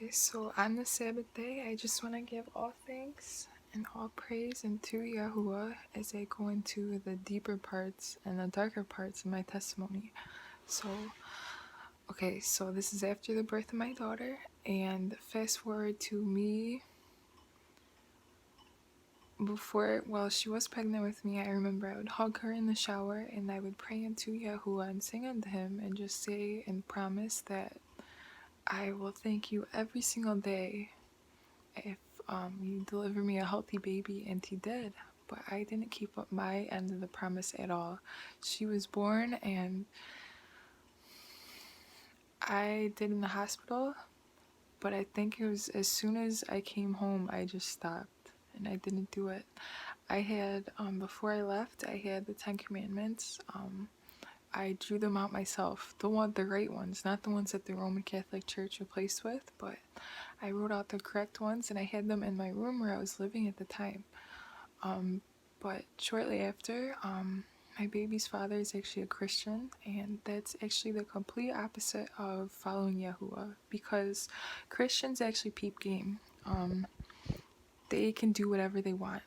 Okay, so on the Sabbath day, I just want to give all thanks and all praise unto Yahuah as I go into the deeper parts and the darker parts of my testimony. So, okay, so this is after the birth of my daughter, and fast forward to me while she was pregnant with me. I remember I would hug her in the shower and I would pray unto Yahuah and sing unto him and just say and promise that I will thank you every single day if you deliver me a healthy baby, and he did. But I didn't keep up my end of the promise at all. She was born and I did in the hospital, but I think it was as soon as I came home, I just stopped and I didn't do it. I had, before I left, I had the 10 Commandments. I drew them out myself, the right ones, not the ones that the Roman Catholic Church replaced with, but I wrote out the correct ones and I had them in my room where I was living at the time. But shortly after, my baby's father is actually a Christian, and that's actually the complete opposite of following Yahuah, because Christians actually peep game. They can do whatever they want.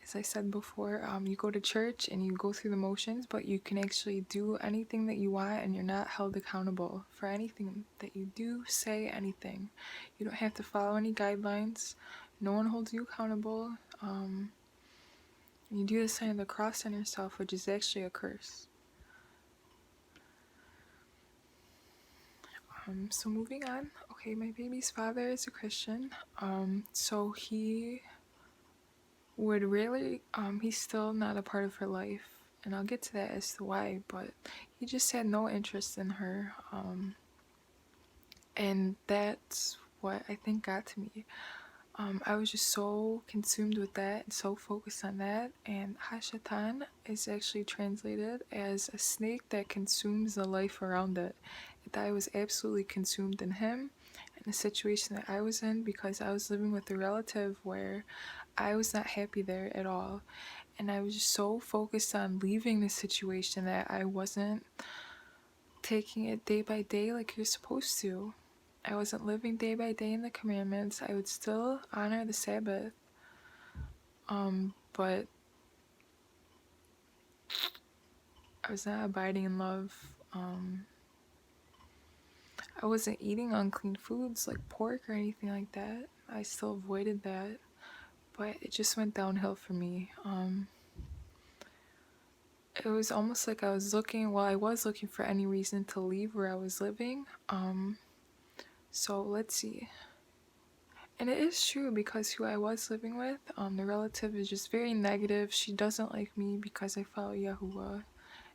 As I said before, you go to church and you go through the motions, but you can actually do anything that you want and you're not held accountable for anything that you do, say, anything. You don't have to follow any guidelines. No one holds you accountable. You do the sign of the cross on yourself, which is actually a curse. So moving on. Okay, my baby's father is a Christian. So he would really, he's still not a part of her life. And I'll get to that as to why, but he just had no interest in her. And that's what I think got to me. I was just so consumed with that and so focused on that. And Hashatan is actually translated as a snake that consumes the life around it. That I was absolutely consumed in him and the situation that I was in, because I was living with a relative where I was not happy there at all. And I was just so focused on leaving the situation that I wasn't taking it day by day like you're supposed to. I wasn't living day by day in the commandments. I would still honor the Sabbath. But I was not abiding in love. I wasn't eating unclean foods like pork or anything like that. I still avoided that. But it just went downhill for me. It was almost like I was looking for any reason to leave where I was living. So let's see. And it is true, because who I was living with, the relative is just very negative. She doesn't like me because I follow Yahuah.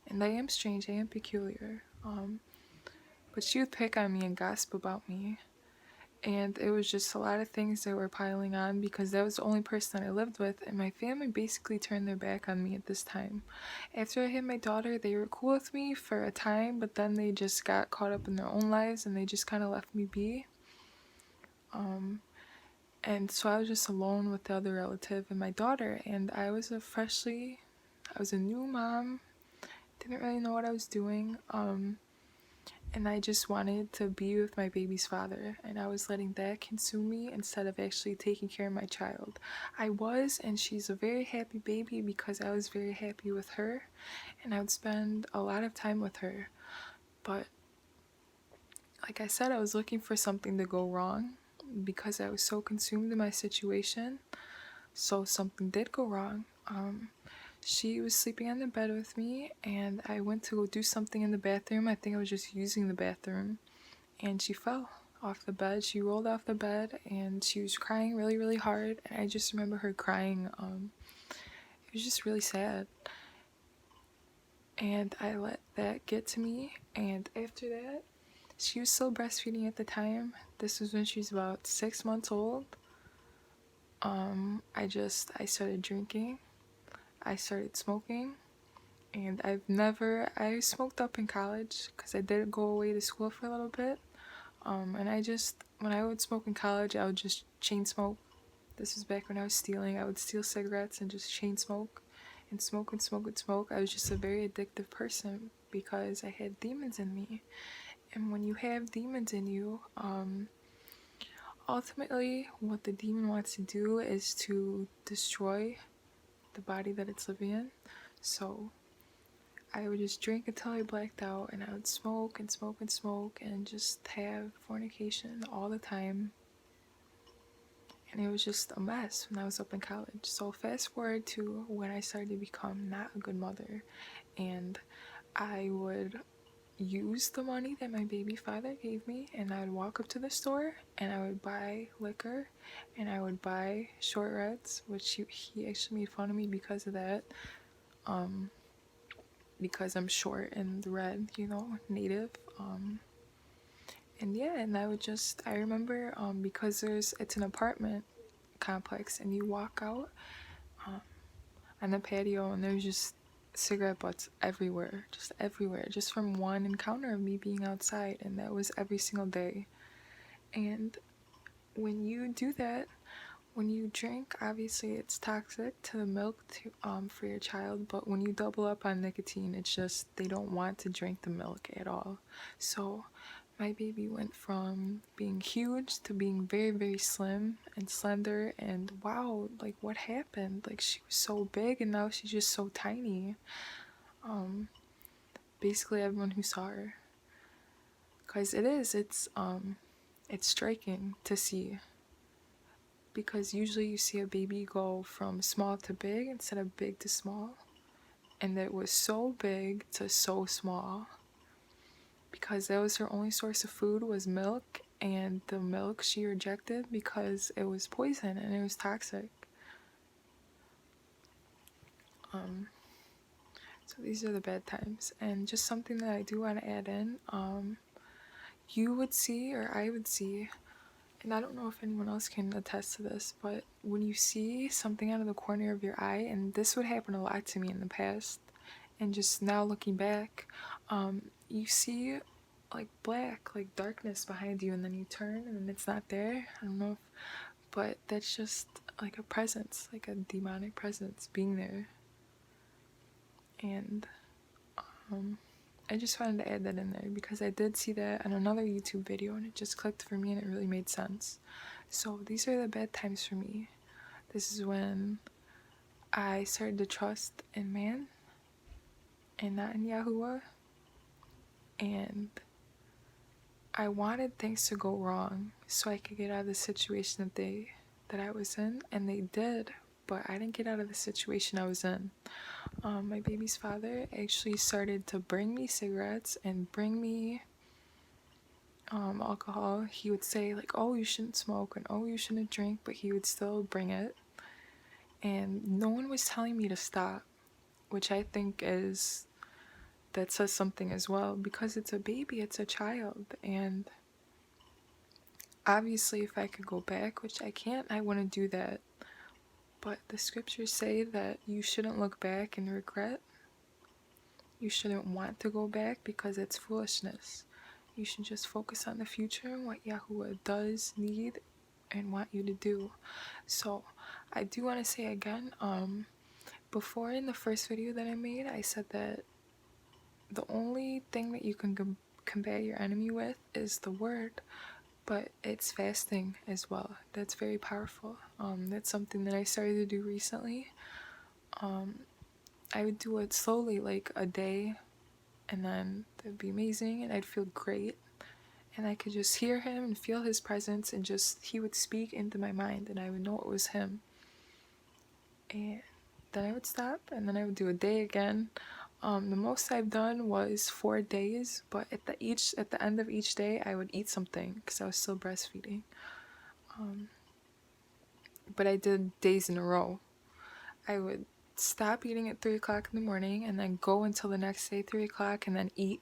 And I am strange, I am peculiar. But she would pick on me and gossip about me. And it was just a lot of things that were piling on, because that was the only person that I lived with, and my family basically turned their back on me at this time. After I had my daughter, they were cool with me for a time, but then they just got caught up in their own lives and they just kind of left me be. And so I was just alone with the other relative and my daughter, and I was a new mom, didn't really know what I was doing, and I just wanted to be with my baby's father, and I was letting that consume me instead of actually taking care of my child. I was, and she's a very happy baby because I was very happy with her, and I would spend a lot of time with her. But like I said, I was looking for something to go wrong because I was so consumed in my situation. So something did go wrong. She was sleeping on the bed with me, and I went to go do something in the bathroom. I think I was just using the bathroom, and she fell off the bed. She rolled off the bed, and she was crying really, really hard. And I just remember her crying. It was just really sad. And I let that get to me, and after that, she was still breastfeeding at the time. This was when she was about 6 months old. I started drinking. I started smoking, and I smoked up in college because I did go away to school for a little bit. And when I would smoke in college, I would just chain smoke. This was back when I was stealing. I would steal cigarettes and just chain smoke and smoke and smoke and smoke. I was just a very addictive person because I had demons in me. And when you have demons in you, ultimately what the demon wants to do is to destroy the body that it's living in. So I would just drink until I blacked out, and I would smoke and smoke and smoke and just have fornication all the time. And it was just a mess when I was up in college. So fast forward to when I started to become not a good mother, and I would use the money that my baby father gave me, and I would walk up to the store and I would buy liquor, and I would buy short reds, which he actually made fun of me because of that, because I'm short and red, native. And yeah, and I remember, because it's an apartment complex, and you walk out on the patio and there's just cigarette butts everywhere, just from one encounter of me being outside, and that was every single day. And when you do that, when you drink, obviously it's toxic to the milk for your child, but when you double up on nicotine, it's just they don't want to drink the milk at all. So my baby went from being huge to being very, very slim and slender, and wow, like what happened? Like she was so big and now she's just so tiny. Basically everyone who saw her. Cause it's striking to see. Because usually you see a baby go from small to big instead of big to small. And it was so big to so small. Because that was her only source of food was milk, and the milk she rejected because it was poison and it was toxic. So these are the bad times. And just something that I do want to add in, you would see, or I would see, and I don't know if anyone else can attest to this, but when you see something out of the corner of your eye, and this would happen a lot to me in the past, and just now looking back, you see like black, like darkness behind you, and then you turn and it's not there. I don't know if, but that's just like a presence, like a demonic presence being there. And I just wanted to add that in there because I did see that on another YouTube video and it just clicked for me and it really made sense. So these are the bad times for me. This is when I started to trust in man and not in Yahuah. And I wanted things to go wrong so I could get out of the situation that I was in, and they did, but I didn't get out of the situation I was in. My baby's father actually started to bring me cigarettes and bring me alcohol. He would say like, oh, you shouldn't smoke and oh, you shouldn't drink, but he would still bring it. And no one was telling me to stop, which I think that says something as well, because it's a baby, it's a child, and obviously if I could go back, which I can't, I wouldn't do that. But the scriptures say that you shouldn't look back and regret. You shouldn't want to go back because it's foolishness. You should just focus on the future and what Yahuah does need and want you to do. So I do want to say again, before in the first video that I made, I said that the only thing that you can combat your enemy with is the word, but it's fasting as well. That's very powerful. That's something that I started to do recently. I would do it slowly, like a day, and then that'd be amazing, and I'd feel great, and I could just hear him and feel his presence, and just he would speak into my mind, and I would know it was him. And then I would stop, and then I would do a day again. The most I've done was 4 days, but at the end of each day, I would eat something because I was still breastfeeding. But I did days in a row. I would stop eating at 3 o'clock in the morning and then go until the next day, 3 o'clock, and then eat.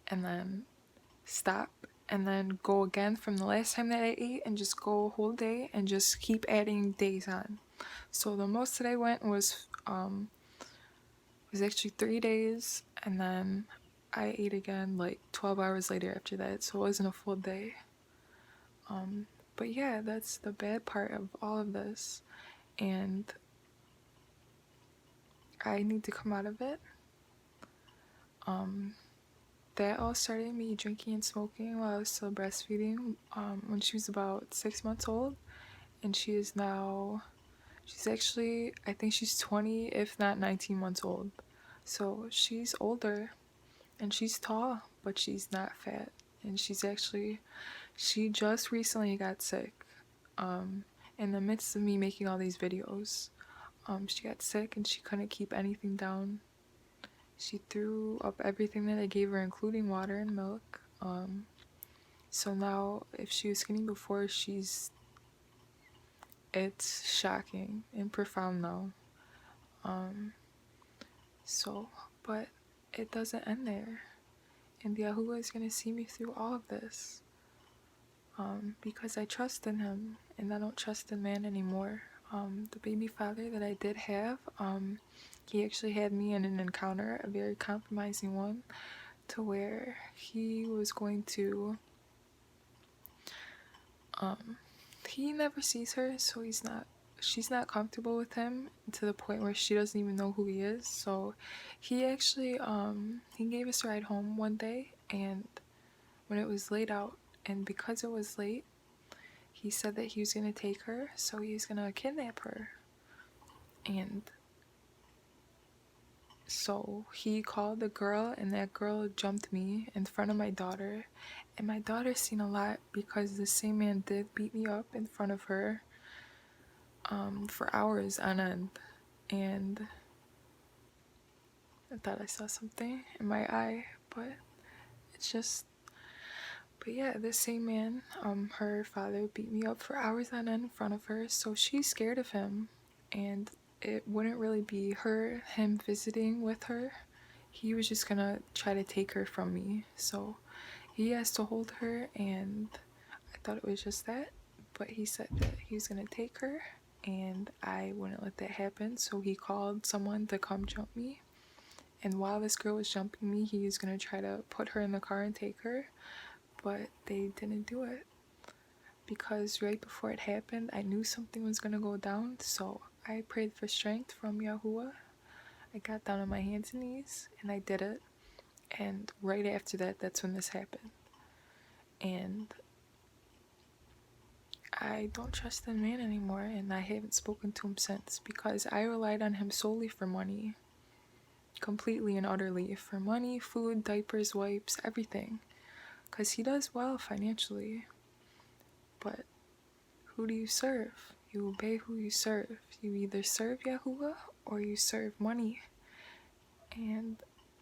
And then stop. And then go again from the last time that I ate and just go a whole day and just keep adding days on. So the most that I went was actually 3 days, and then I ate again like 12 hours later after that, so it wasn't a full day. But yeah, that's the bad part of all of this, and I need to come out of it. that all started me drinking and smoking while I was still breastfeeding when she was about 6 months old. And she is now, she's actually, I think she's 20, if not 19 months old. So she's older and she's tall, but she's not fat. And she just recently got sick in the midst of me making all these videos. She got sick and she couldn't keep anything down. She threw up everything that I gave her, including water and milk. So now, if she was skinny before, it's shocking and profound now. But it doesn't end there. And Yahuah is going to see me through all of this. Because I trust in him and I don't trust in man anymore. The baby father that I did have, he actually had me in an encounter, a very compromising one, to where he was going to, he never sees her, so she's not comfortable with him to the point where she doesn't even know who he is. So he actually, he gave us a ride home one day, and when it was late out, and because it was late, he said that he was going to take her, so he was going to kidnap her. And so he called the girl, and that girl jumped me in front of my daughter. And my daughter's seen a lot because the same man did beat me up in front of her for hours on end. And I thought I saw something in my eye, but it's just... But yeah, the same man, her father, beat me up for hours on end in front of her, so she's scared of him. And it wouldn't really be him visiting with her. He was just gonna try to take her from me. So he has to hold her, and I thought it was just that. But he said that he was gonna take her, and I wouldn't let that happen. So he called someone to come jump me. And while this girl was jumping me, he was gonna try to put her in the car and take her. But they didn't do it. Because right before it happened, I knew something was gonna go down. So I prayed for strength from Yahuah. I got down on my hands and knees, and I did it. And right after that, that's when this happened. And I don't trust the man anymore, and I haven't spoken to him since because I relied on him solely for money. Completely and utterly. For money, food, diapers, wipes, everything. Because he does well financially. But who do you serve? You obey who you serve. You either serve Yahuah or you serve money. And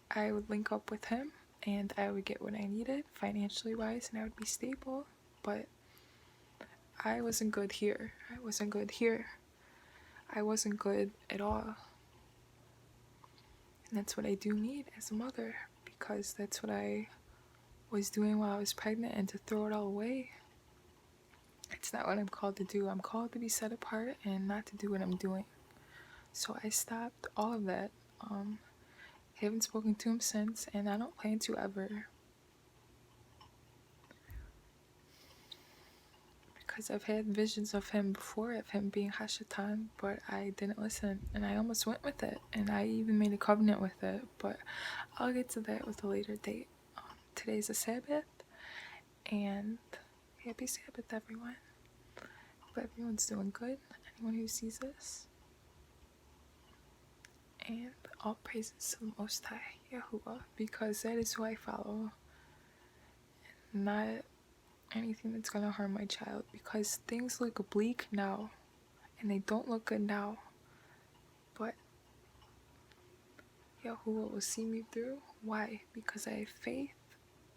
I would link up with him and I would get what I needed financially wise, and I would be stable. But I wasn't good here. I wasn't good here. I wasn't good at all. And that's what I do need as a mother, because that's what I was doing while I was pregnant, and to throw it all away, it's not what I'm called to do. I'm called to be set apart and not to do what I'm doing. So I stopped all of that. Haven't spoken to him since, and I don't plan to ever. Because I've had visions of him before, of him being Hashatan, but I didn't listen, and I almost went with it, and I even made a covenant with it, but I'll get to that with a later date. Today's a Sabbath, and happy Sabbath, everyone. Hope everyone's doing good, anyone who sees this. And all praises to the Most High, Yahuah, because that is who I follow, not anything that's going to harm my child, because things look bleak now, and they don't look good now, but Yahuah will see me through. Why? Because I have faith,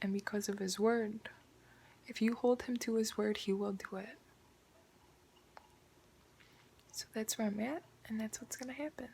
and because of his word. If you hold him to his word, he will do it. So that's where I'm at, and that's what's going to happen.